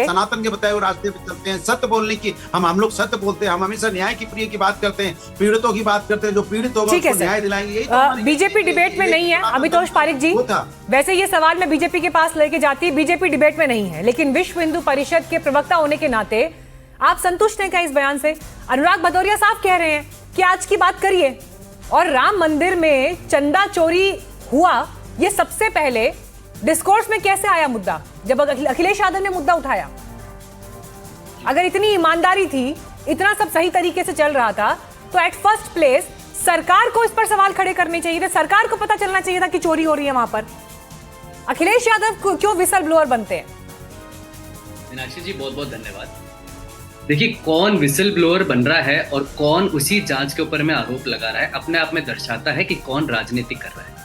सनातन के बताए हुए रास्ते पे चलते हैं, सत्य बोलने की हम लोग सत्य बोलते हैं, हम हमेशा न्याय की प्रिय की बात करते हैं, पीड़ितों की बात करते हैं, जो पीड़ित होगा उसको न्याय दिलाएंगे। यही बीजेपी डिबेट में नहीं है अमितोष पारिक जी। वैसे ये सवाल मैं बीजेपी के पास लेके जाती, बीजेपी डिबेट में नहीं है, लेकिन विश्व हिंदू परिषद के प्रवक्ता होने के नाते आप संतुष्ट हैं क्या इस बयान से? अनुराग भदौरिया साफ कह रहे हैं कि आज की बात करिए, और राम मंदिर में चंदा चोरी हुआ ये सबसे पहले डिस्कोर्स में कैसे आया मुद्दा, जब अखिलेश यादव ने मुद्दा उठाया? अगर इतनी ईमानदारी थी, इतना सब सही तरीके से चल रहा था, तो एट फर्स्ट प्लेस सरकार को इस पर सवाल खड़े करने चाहिए थे। सरकार को पता चलना चाहिए था कि चोरी हो रही है वहां पर। अखिलेश यादव क्यों विसल ब्लोअर बनते हैं? मीनाक्षी जी बहुत बहुत धन्यवाद। देखिए, कौन विसल ब्लोअर बन रहा है और कौन उसी जांच के ऊपर में आरोप लगा रहा है, अपने आप में दर्शाता है कि कौन राजनीति कर रहा है।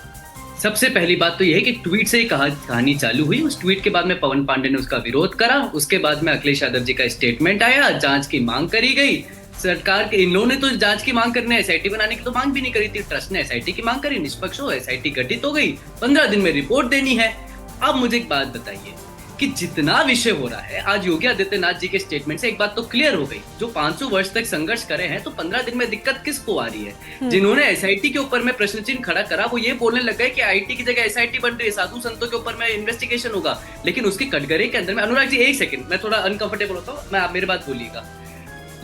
सबसे पहली बात तो यह है कि ट्वीट से ही कहानी चालू हुई। उस ट्वीट के बाद में पवन पांडे ने उसका विरोध करा, उसके बाद में अखिलेश यादव जी का स्टेटमेंट आया, जांच की मांग करी गई। सरकार के इन लोगों ने तो जांच की मांग करने, एसआईटी बनाने की तो मांग भी नहीं करी थी। ट्रस्ट ने एसआईटी की मांग करी, निष्पक्ष हो, एसआईटी गठित हो गई, 15 दिन में रिपोर्ट देनी है। अब मुझे एक बात बताइए कि जितना विषय हो रहा है, आज योगी आदित्यनाथ जी के स्टेटमेंट से एक बात तो क्लियर हो गई, जो 500 वर्ष तक संघर्ष करे हैं, तो 15 दिन में दिक्कत किसको आ रही है? जिन्होंने एसआईटी के ऊपर में प्रश्न चिन्ह खड़ा करा, वो ये बोलने लग गए कि आईटी की जगह एसआईटी बन रही है, साधु संतों के ऊपर में इन्वेस्टिगेशन होगा। लेकिन उसकी कटघरे के अंदर में, अनुराग जी एक सेकंड, मैं थोड़ा अनकंफर्टेबल होता हूँ, मैं आप मेरी बात बोलिएगा।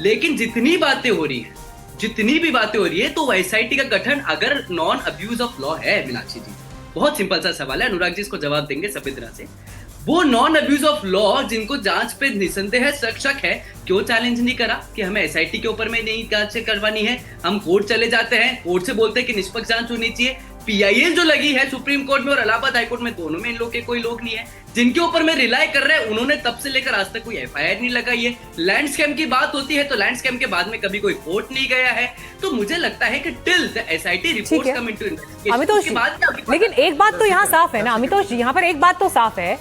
लेकिन जितनी बातें हो रही है, जितनी भी बातें हो रही है, तो एसआईटी का गठन अगर नॉन अब्यूज ऑफ लॉ है, मीनाक्षी जी बहुत सिंपल सा सवाल है, अनुराग जी इसको जवाब देंगे सभी तरह से। वो नॉन अब्यूज ऑफ लॉ जिनको जांच पे निसंदेह शक है, क्यों चैलेंज नहीं करा कि हमें एसआईटी के ऊपर में नहीं जांच करवानी है? हम कोर्ट चले जाते हैं, कोर्ट से बोलते हैं कि निष्पक्ष जांच होनी चाहिए। पीआईएल जो लगी है सुप्रीम कोर्ट में और इलाहाबाद हाईकोर्ट में, दोनों में इन लोग के कोई लोग नहीं है जिनके ऊपर में रिलाय कर रहे हैं। उन्होंने तब से लेकर आज तक कोई एफआईआर नहीं लगाई है। लैंड स्कैम की बात होती है तो लैंड स्कैम के बाद में कभी कोई कोर्ट नहीं गया है। तो मुझे लगता है कि till the SIT reports come into investigation, Amitosh, लेकिन एक बात तो यहाँ साफ है ना अमितोष, यहाँ पर एक बात तो साफ है,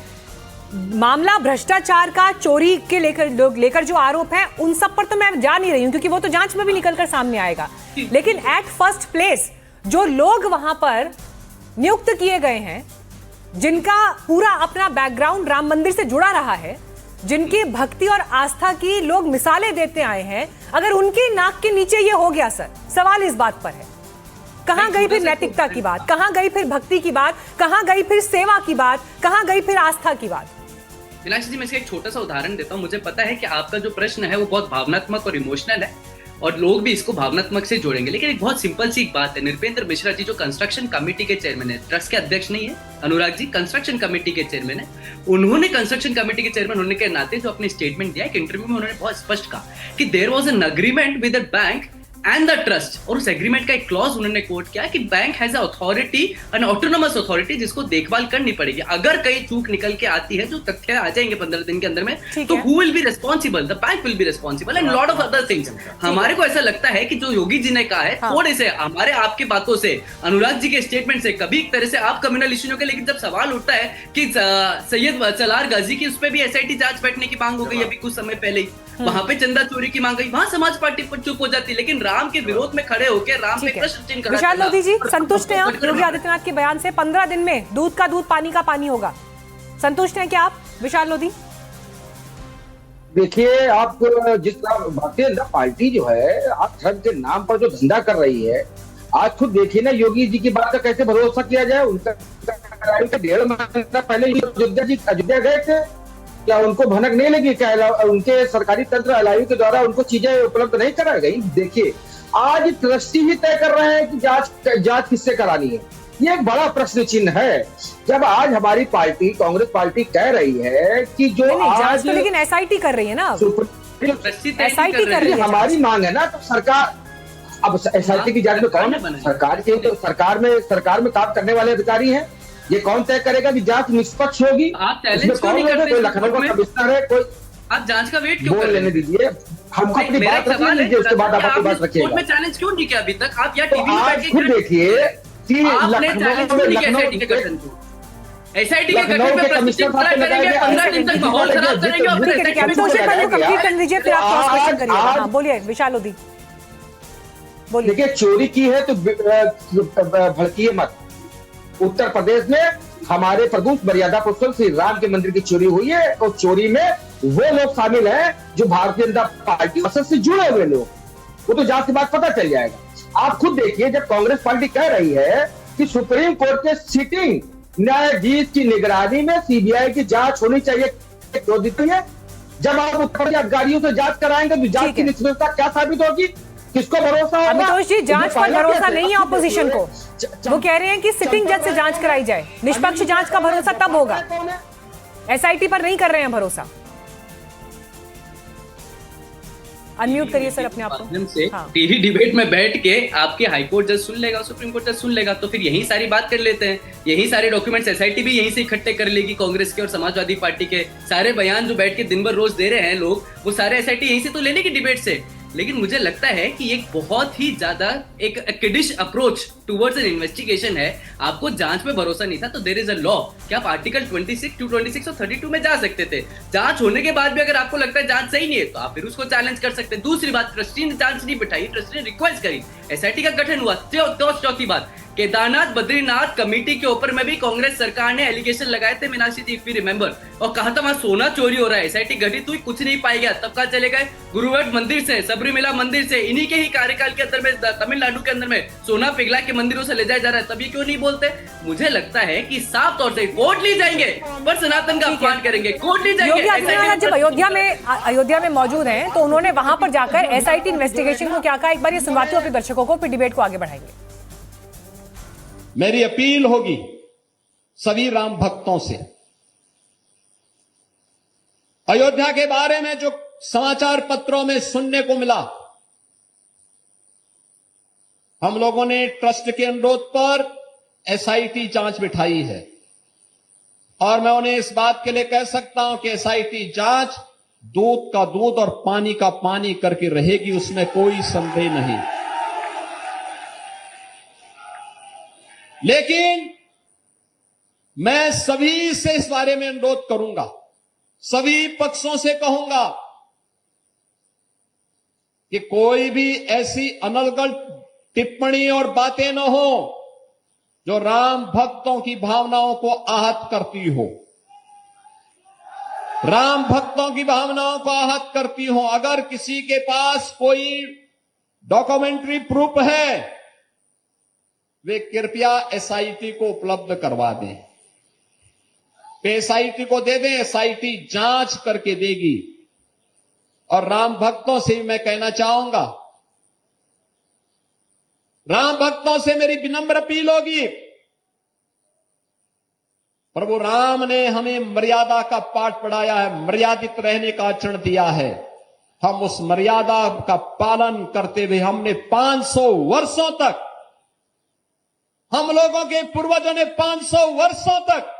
मामला भ्रष्टाचार का, चोरी के लेकर जो आरोप है, उन सब पर तो मैं जा नहीं रही हूं, क्योंकि वो तो जांच में भी निकलकर सामने आएगा। लेकिन एट फर्स्ट प्लेस जो लोग वहां पर नियुक्त किए गए हैं, जिनका पूरा अपना बैकग्राउंड राम मंदिर से जुड़ा रहा है, जिनकी भक्ति और आस्था की लोग मिसालें देते आए हैं, अगर उनकी नाक के नीचे ये हो गया सर, सवाल इस बात पर है, कहां गई फिर नैतिकता की बात, कहां गई फिर भक्ति की बात, कहां गई फिर सेवा की बात, कहां गई फिर आस्था की बात? मीनाक्षी जी मैं इसका एक छोटा सा उदाहरण देता हूं। मुझे पता है कि आपका जो प्रश्न है वो बहुत भावनात्मक और इमोशनल है, और लोग भी इसको भावनात्मक से जोड़ेंगे, लेकिन एक बहुत सिंपल सी एक बात है। नृपेंद्र मिश्रा जी जो कंस्ट्रक्शन कमेटी के चेयरमैन है, ट्रस्ट के अध्यक्ष नहीं है अनुराग जी, कंस्ट्रक्शन कमेटी के चेयरमैन है। उन्होंने कंस्ट्रक्शन कमेटी के चेयरमैन होने के नाते जो अपने स्टेटमेंट दिया, एक इंटरव्यू में उन्होंने बहुत स्पष्ट कहा कि there was an agreement with the bank and the trust, और उस एग्रीमेंट का एक क्लॉज उन्होंने कोट किया कि bank has a authority, N autonomous authority, जिसको देखभाल करनी पड़ेगी। अगर कहीं चूक निकल के आती है, जो तथ्य आ जाएंगे 15 दिन के अंदर में, तो who will be responsible? The bank will be responsible and lot of other things. हमारे को ऐसा लगता है कि जो योगी जी ने कहा है, थोड़े से हमारे आपकी बातों से, अनुराग जी के स्टेटमेंट से, कभी एक तरह से आप कम्युनल इश्यू के, लेकिन जब सवाल उठता है कि सैयद सलार गाजी की, उस पर भी एसआईटी जांच बैठने की मांग हो गई अभी कुछ समय पहले ही, वहां पे चंदा चोरी की मांग गई, वहां समाज पार्टी पर चुप हो जाती, लेकिन राम के विरोध में खड़े होकर राम पे प्रश्न चिन्ह खड़ा। विशाल लोधी जी, संतुष्ट हैं आप योगी आदित्यनाथ के बयान से? 15 दिन में दूध का दूध, पानी का पानी होगा, संतुष्ट हैं क्या आप विशाल लोधी? देखिए, आप जिस भारतीय जनता पार्टी जो है, आप धर्म के नाम पर जो धंधा कर रही है, आज खुद देखिए ना, योगी जी की बात का कैसे भरोसा किया जाए? उनका 1.5 महीना पहले अयोध्या गए थे, क्या उनको भनक नहीं लगी? क्या उनके सरकारी तंत्र एलआईयू के द्वारा उनको चीजें उपलब्ध नहीं कराई गई? देखिए, आज ट्रस्टी ही तय कर रहे हैं कि जांच किससे करानी है। ये एक बड़ा प्रश्न चिन्ह है। जब आज हमारी पार्टी, कांग्रेस पार्टी, कह रही है कि जो आज तो, लेकिन एसआईटी कर रही है ना, एसआईटी कर रही है, हमारी मांग है ना, तो सरकार, अब एसआईटी की जांच में कौन है? सरकार के, तो सरकार में काम करने वाले अधिकारी हैं। ये कौन तय करेगा कि जांच निष्पक्ष होगी? आप चैलेंज क्यों नहीं करते? कोई लखनऊ का कमिश्नर है, कोई, आप जांच का वेट क्यों बोल लेने दीजिए, हमको अपनी बात रखने दीजिए, उसके बाद आप अपनी बात रखिएगा। में चैलेंज क्यों नहीं किया अभी तक? आप यहाँ टीवी में बैठ के खुद देखिए कि एसआईटी के गठन में कमिश्नर 15 दिन तक माहौल खराब करेंगे और फिर कंप्लीट कर लीजिए, फिर आप क्रॉस क्वेश्चन करिए। हाँ बोलिए विशाल लोधी, बोलिए। देखिए, चोरी की है तो भड़किए मत। उत्तर प्रदेश में हमारे प्रभु मर्यादा पुरुषोत्तम श्री राम के मंदिर की चोरी हुई है, और चोरी में वो लोग शामिल हैं जो भारतीय जनता पार्टी से जुड़े हुए लोग, वो तो जांच के बाद पता चल जाएगा। आप खुद देखिए, जब कांग्रेस पार्टी कह रही है कि सुप्रीम कोर्ट के सिटिंग न्यायाधीश की निगरानी में सीबीआई की जांच होनी चाहिए, क्यों देती है? जब आप उत्तर अधिकारियों से जांच कराएंगे तो जांच की निष्पक्षता क्या साबित होगी? किसको भरोसा होगा? अमितोष जी, जांच पर भरोसा नहीं है ऑपोजिशन को। वो कह रहे हैं कि सिटिंग जज से जांच कराई जाए, निष्पक्ष जांच का भरोसा तब होगा, एसआईटी पर नहीं कर रहे हैं भरोसा। अनम्यूट करिए सर अपने आप को। माध्यम से टीवी डिबेट में बैठ के आपके हाईकोर्ट जज सुन लेगा, सुप्रीम कोर्ट जज सुन लेगा, तो फिर यही सारी बात कर लेते हैं, यही सारे डॉक्यूमेंट्स एसआईटी भी यहीं से इकट्ठे कर लेगी। कांग्रेस के और समाजवादी पार्टी के सारे बयान जो बैठ के दिन भर रोज दे रहे हैं लोग, वो सारे एसआईटी यहीं से तो ले लेगी डिबेट से। लेकिन मुझे लगता है कि एक बहुत ही ज्यादा एक kiddish approach towards an investigation है। आपको जांच पे भरोसा नहीं था तो देयर इज अ लॉ कि आप आर्टिकल 26, 226 और 32 में जा सकते थे। जांच होने के बाद भी अगर आपको लगता है जांच सही नहीं है तो आप फिर उसको चैलेंज कर सकते हैं। दूसरी बात, ट्रस्टी ने जांच नहीं बिठाई, ट्रस्टी ने रिक्वेस्ट करी, एसआईटी का गठन हुआ। चौथी बात, केदारनाथ बद्रीनाथ कमेटी के ऊपर में भी कांग्रेस सरकार ने एलिगेशन लगाए थे, मीनाक्षी जी इफ यू रिमेंबर, और कहा था वहां सोना चोरी हो रहा है, एसआईटी गठित हुई, कुछ नहीं पाएगा। तब कहा चले गए गुरुवायूर मंदिर से, सबरीमला मंदिर से, इन्हीं के ही कार्यकाल के अंदर में तमिलनाडु के अंदर में सोना पिघला के मंदिरों से ले जाया जा रहा है, तब ये क्यों नहीं बोलते? मुझे लगता है कि साफ तौर से कोर्ट ले जाएंगे पर सनातन का अपमान करेंगे, कोर्ट ले जाएंगे। योगी आदित्यनाथ जब अयोध्या में मौजूद हैं तो उन्होंने वहां पर जाकर एसआईटी इन्वेस्टिगेशन को क्या कहा, एक बार ये सुनवाते हो अपने दर्शकों को, फिर डिबेट को आगे बढ़ाएंगे। मेरी अपील होगी सभी राम भक्तों से, अयोध्या के बारे में जो समाचार पत्रों में सुनने को मिला, हम लोगों ने ट्रस्ट के अनुरोध पर एसआईटी जांच बिठाई है और मैं उन्हें इस बात के लिए कह सकता हूं कि एसआईटी जांच दूध का दूध और पानी का पानी करके रहेगी, उसमें कोई संदेह नहीं। लेकिन मैं सभी से इस बारे में अनुरोध करूंगा, सभी पक्षों से कहूंगा कि कोई भी ऐसी अनर्गल टिप्पणी और बातें न हो जो राम भक्तों की भावनाओं को आहत करती हो, राम भक्तों की भावनाओं को आहत करती हो। अगर किसी के पास कोई डॉक्यूमेंट्री प्रूफ है, वे कृपया एसआईटी को उपलब्ध करवा दें, एसआईटी को दे दें, एसआईटी जांच करके देगी। और राम भक्तों से मैं कहना चाहूंगा, राम भक्तों से मेरी विनम्र अपील होगी, प्रभु राम ने हमें मर्यादा का पाठ पढ़ाया है, मर्यादित रहने का आचरण दिया है। हम उस मर्यादा का पालन करते हुए हमने 500 वर्षों तक, हम लोगों के पूर्वजों ने 500 वर्षों तक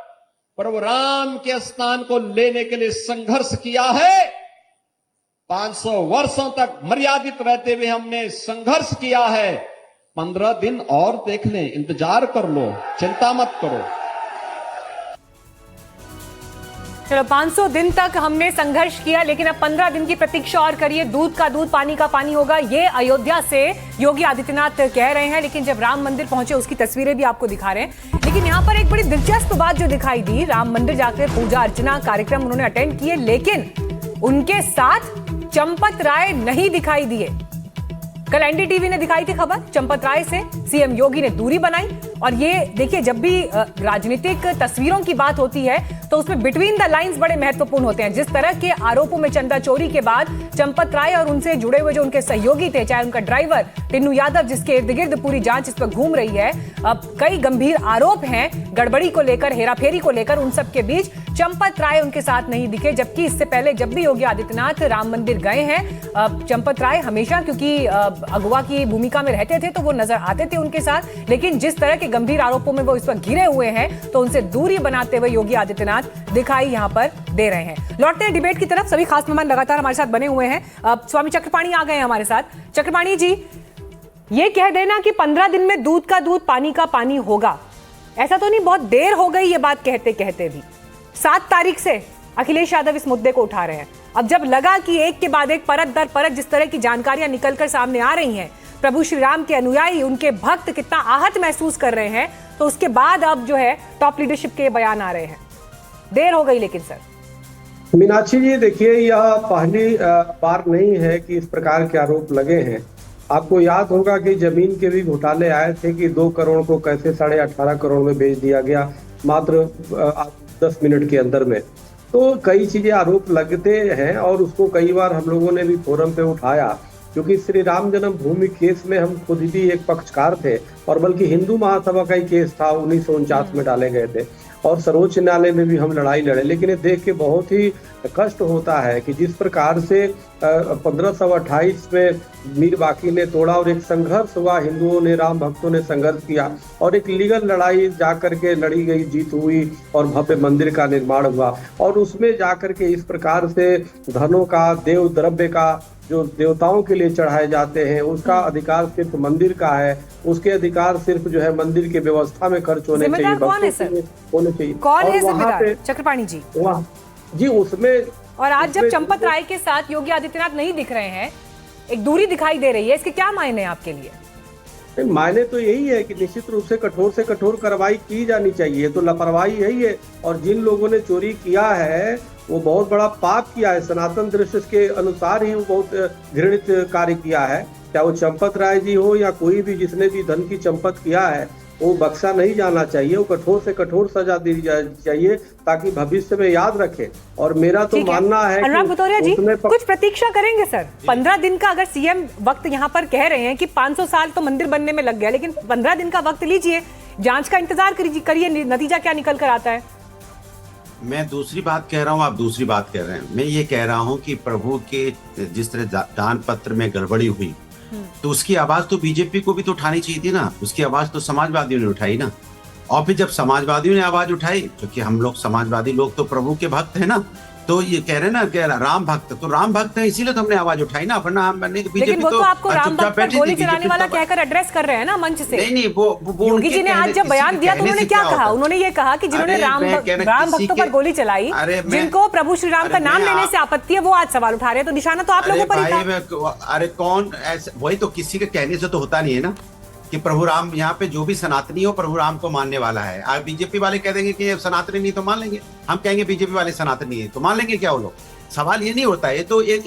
प्रभु राम के स्थान को लेने के लिए संघर्ष किया है। 500 वर्षों तक मर्यादित रहते हुए हमने संघर्ष किया है। 15 दिन और देख लें, इंतजार कर लो, चिंता मत करो। चलो 500 दिन तक हमने संघर्ष किया, लेकिन अब 15 दिन की प्रतीक्षा और करिए, दूध का दूध पानी का पानी होगा, ये अयोध्या से योगी आदित्यनाथ कह रहे हैं। लेकिन जब राम मंदिर पहुंचे उसकी तस्वीरें भी आपको दिखा रहे हैं। लेकिन यहाँ पर एक बड़ी दिलचस्प बात जो दिखाई दी, राम मंदिर जाकर पूजा अर्चना कार्यक्रम उन्होंने अटेंड किए, लेकिन उनके साथ चंपत राय नहीं दिखाई दिए। कल एनडीटीवी ने दिखाई थी खबर, चंपत राय से सीएम योगी ने दूरी बनाई। और ये देखिए, जब भी राजनीतिक तस्वीरों की बात होती है तो उसमें बिटवीन द लाइंस बड़े महत्वपूर्ण होते हैं। जिस तरह के आरोपों में चंदा चोरी के बाद चंपत राय और उनसे जुड़े हुए जो उनके सहयोगी थे, चाहे उनका ड्राइवर टिन्नू यादव, जिसके इर्द गिर्द पूरी जांच इस पर घूम रही है, अब कई गंभीर आरोप हैं गड़बड़ी को लेकर, हेराफेरी को लेकर, उन सब के बीच चंपत राय उनके साथ नहीं दिखे। जबकि इससे पहले जब भी योगी आदित्यनाथ राम मंदिर गए हैं, चंपत राय हमेशा, क्योंकि अगुवा की भूमिका में रहते थे, तो वो नजर आते थे उनके साथ। लेकिन जिस तरह के गंभीर आरोपों में वो इस वक्त घिरे हुए हैं, तो उनसे दूरी बनाते हुए योगी आदित्यनाथ दिखाई यहां पर दे रहे हैं। लौटते हैं डिबेट की तरफ। सभी खास मेहमान लगातार हमारे साथ बने हुए हैं। स्वामी चक्रपाणी आ गए हैं हमारे साथ। चक्रपाणी जी, ये कह देना कि 15 दिन में दूध का दूध पानी का पानी होगा, ऐसा तो नहीं बहुत देर हो गई ये बात कहते कहते भी? 7 तारीख से अखिलेश यादव इस मुद्दे को उठा रहे हैं। अब जब लगा कि एक के बाद एक, परत दर परत जिस तरह की जानकारियां निकलकर सामने आ रही हैं, प्रभु श्री राम के अनुयायी, उनके भक्त कितना आहत महसूस कर रहे हैं, तो उसके बाद अब जो है टॉप लीडरशिप के बयान आ रहे हैं। देर हो गई लेकिन सर। मीनाक्षी जी देखिए, यह पहली बार नहीं है कि इस प्रकार के आरोप लगे हैं। आपको याद होगा कि जमीन के भी घोटाले आए थे कि 2 करोड़ को कैसे 18.5 करोड़ में बेच दिया गया मात्र 10 मिनट के अंदर में। तो कई चीजें आरोप लगते हैं और उसको कई बार हम लोगों ने भी फोरम पे उठाया, क्योंकि श्री राम जन्मभूमि केस में हम खुद भी एक पक्षकार थे और बल्कि हिंदू महासभा का ही केस था, 1949 में डाले गए थे और सर्वोच्च न्यायालय में भी हम लड़ाई लड़े। लेकिन ये देख के बहुत ही कष्ट होता है कि जिस प्रकार से 1528 में मीर बाकी ने तोड़ा और एक संघर्ष हुआ, हिंदुओं ने, राम भक्तों ने संघर्ष किया और एक लीगल लड़ाई जाकर के लड़ी गई, जीत हुई और भव्य मंदिर का निर्माण हुआ। और उसमें जाकर के इस प्रकार से धनों का, देव द्रव्य का, जो देवताओं के लिए चढ़ाए जाते हैं, उसका अधिकार सिर्फ मंदिर का है, उसके अधिकार सिर्फ जो है मंदिर के व्यवस्था में खर्च होने चाहिए, कौन है सर? होने चाहिए। कौन है जिम्मेदार? चक्रपाणी जी, जी उसमें। और आज जब चंपत राय के साथ योगी आदित्यनाथ नहीं दिख रहे हैं, एक दूरी दिखाई दे रही है, इसके क्या मायने हैं आपके लिए? मायने तो यही है कि निश्चित रूप से कठोर कार्रवाई की जानी चाहिए। तो लापरवाही यही है, और जिन लोगों ने चोरी किया है वो बहुत बड़ा पाप किया है, सनातन दृष्टि के अनुसार ही वो बहुत घृणित कार्य किया है। चाहे वो चंपत राय जी हो या कोई भी जिसने भी धन की चंपत किया है, वो बख्शा नहीं जाना चाहिए, वो कठोर से कठोर सजा दी चाहिए ताकि भविष्य में याद रखे। और मेरा तो मानना है अनुराग भदौरिया जी, कुछ प्रतीक्षा करेंगे सर? 15 दिन का अगर सीएम वक्त यहाँ पर कह रहे हैं कि 500 साल तो मंदिर बनने में लग गया, लेकिन 15 दिन का वक्त लीजिए, जांच का इंतजार करिए, नतीजा क्या निकल कर आता है। मैं दूसरी बात कह रहा हूँ, आप दूसरी बात कह रहे हैं। मैं ये कह रहा हूँ कि प्रभु के जिस तरह दान पत्र में गड़बड़ी हुई, तो उसकी आवाज तो बीजेपी को भी तो उठानी चाहिए थी ना। उसकी आवाज तो समाजवादियों ने उठाई ना। और फिर जब समाजवादियों ने आवाज उठाई, क्योंकि हम लोग समाजवादी लोग तो प्रभु के भक्त है ना, तो ये कह रहे ना कि राम भक्त, तो राम भक्त है इसीलिए तो हमने आवाज उठाई ना, वरना हम बीजेपी तो आपको राम भक्त पर गोली चलाने वाला कहकर एड्रेस कर रहे हैं ना मंच से। नहीं, वो योगी जी ने आज जब बयान दिया तो उन्होंने क्या कहा? उन्होंने ये कहा कि जिन्होंने राम भक्तों पर गोली चलाई, जिनको प्रभु श्री राम का नाम लेने से आपत्ति है, वो आज सवाल उठा रहे हैं, तो निशाना तो आप लोगों पर ही था। अरे कौन ऐसा, वही तो, किसी के कहने से तो होता नहीं है ना कि प्रभु राम, यहाँ पे जो भी सनातनी हो प्रभु राम को मानने वाला है। आज बीजेपी वाले कह देंगे कि सनातनी नहीं तो मान लेंगे, हम कहेंगे बीजेपी वाले सनातनी है तो मान लेंगे क्या वो लोग? सवाल ये नहीं होता है। ये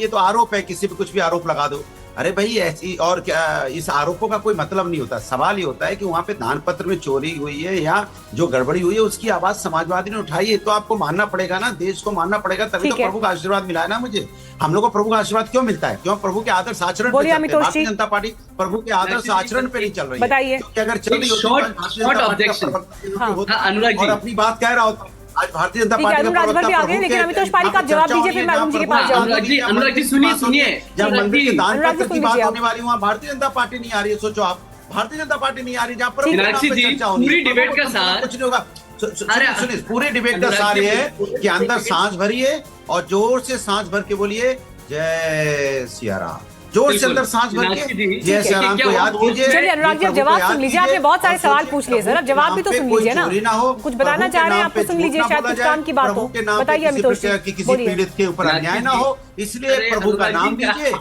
तो आरोप है, किसी पे कुछ भी आरोप लगा दो। अरे भाई ऐसी, और क्या, इस आरोपों का कोई मतलब नहीं होता। सवाल ये होता है कि वहां पे दान पत्र में चोरी हुई है या जो गड़बड़ी हुई है, उसकी आवाज समाजवादी ने उठाई है, तो आपको मानना पड़ेगा ना, देश को मानना पड़ेगा, तभी तो प्रभु का आशीर्वाद मिला है ना मुझे। हम लोग को प्रभु का आशीर्वाद क्यों मिलता है? क्यों? प्रभु के आदर्श आचरण पे चलते हैं। भारतीय जनता पार्टी प्रभु के आदर्श आचरण पे नहीं चल रही है। बताइए, अगर चल रही होती और अपनी बात कह रहा होता, आज भारतीय जनता पार्टी भी आ गए, लेकिन अमितोष पारिक आप जवाब दीजिए, फिर मैं अरुण जी के पास जाऊंगा। अनुराग जी सुनिए, जब मंदिर के दान पत्र की बात होने वाली, वहाँ भारतीय जनता पार्टी नहीं आ रही है। सोचो आप, भारतीय जनता पार्टी नहीं आ रही, जहाँ पर पूरी डिबेट का सार कुछ नहीं होगा। सुनिए, पूरे डिबेट का सार ये है कि अंदर सांस भरिए और जोर से सांस भर के बोलिए जय सिया राम, जोर से अंदर सांस भर के जय सिया राम को याद कीजिए। चलिए अनुराग जी, जवाब सुन लीजिए। आपने बहुत सारे सवाल पूछ लिए सर, अब जवाब भी तो सुन लीजिए ना। कुछ बताना चाह रहे हैं आप तो सुन लीजिए, शायद कुछ काम की बात हो। बताइए अमितोष जी, किसी पीड़ित के ऊपर अन्याय ना हो, इसलिए प्रभु का नाम लीजिए।